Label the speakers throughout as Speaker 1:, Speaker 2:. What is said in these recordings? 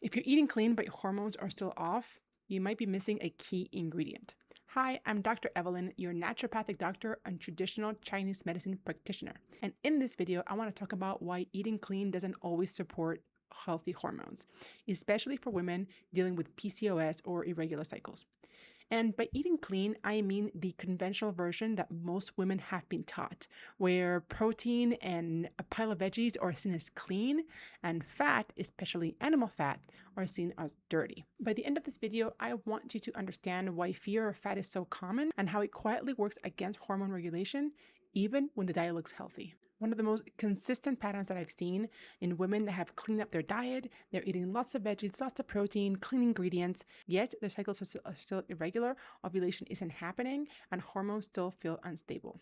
Speaker 1: If you're eating clean but your hormones are still off, you might be missing a key ingredient. Hi, I'm Dr. Evelyn, your naturopathic doctor and traditional Chinese medicine practitioner. And in this video, I want to talk about why eating clean doesn't always support healthy hormones, especially for women dealing with PCOS or irregular cycles. And by eating clean, I mean the conventional version that most women have been taught, where protein and a pile of veggies are seen as clean, and fat, especially animal fat, are seen as dirty. By the end of this video, I want you to understand why fear of fat is so common and how it quietly works against hormone regulation, even when the diet looks healthy. One of the most consistent patterns that I've seen in women that have cleaned up their diet, they're eating lots of veggies, lots of protein, clean ingredients, yet their cycles are still irregular, ovulation isn't happening, and hormones still feel unstable.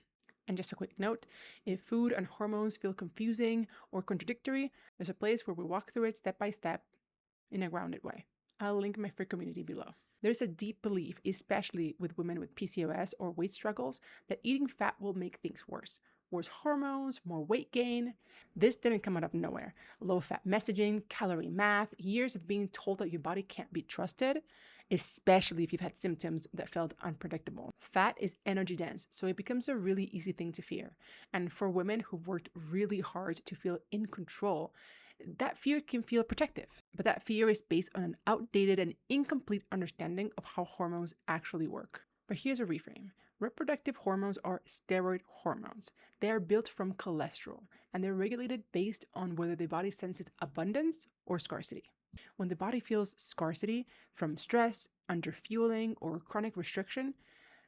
Speaker 1: And just a quick note, if food and hormones feel confusing or contradictory, there's a place where we walk through it step by step in a grounded way. I'll link my free community below. There's a deep belief, especially with women with PCOS or weight struggles, that eating fat will make things worse. Worse hormones, more weight gain. This didn't come out of nowhere. Low-fat messaging, calorie math, years of being told that your body can't be trusted, especially if you've had symptoms that felt unpredictable. Fat is energy dense, so it becomes a really easy thing to fear. And for women who've worked really hard to feel in control, that fear can feel protective. But that fear is based on an outdated and incomplete understanding of how hormones actually work. But here's a reframe. Reproductive hormones are steroid hormones. They are built from cholesterol, and they're regulated based on whether the body senses abundance or scarcity. When the body feels scarcity from stress, underfueling, or chronic restriction,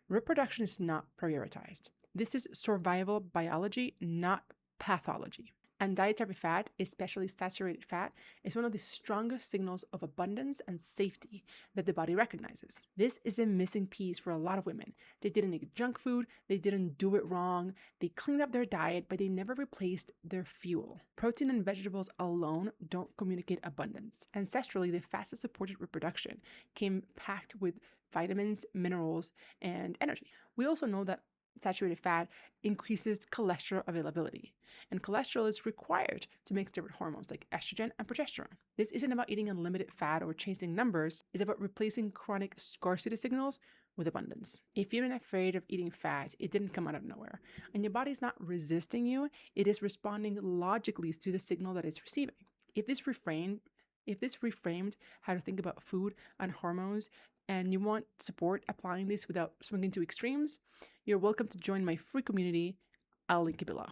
Speaker 1: reproduction is not prioritized. This is survival biology, not pathology. And dietary fat, especially saturated fat, is one of the strongest signals of abundance and safety that the body recognizes. This is a missing piece for a lot of women. They didn't eat junk food, they didn't do it wrong, they cleaned up their diet, but they never replaced their fuel. Protein and vegetables alone don't communicate abundance. Ancestrally, the fats that supported reproduction came packed with vitamins, minerals, and energy. We also know that saturated fat increases cholesterol availability, and cholesterol is required to make steroid hormones like estrogen and progesterone. This isn't about eating unlimited fat or chasing numbers, it's about replacing chronic scarcity signals with abundance. If you're not afraid of eating fat, it didn't come out of nowhere, and your body's not resisting you, it is responding logically to the signal that it's receiving. If this reframed how to think about food and hormones, and you want support applying this without swinging to extremes, you're welcome to join my free community. I'll link it below.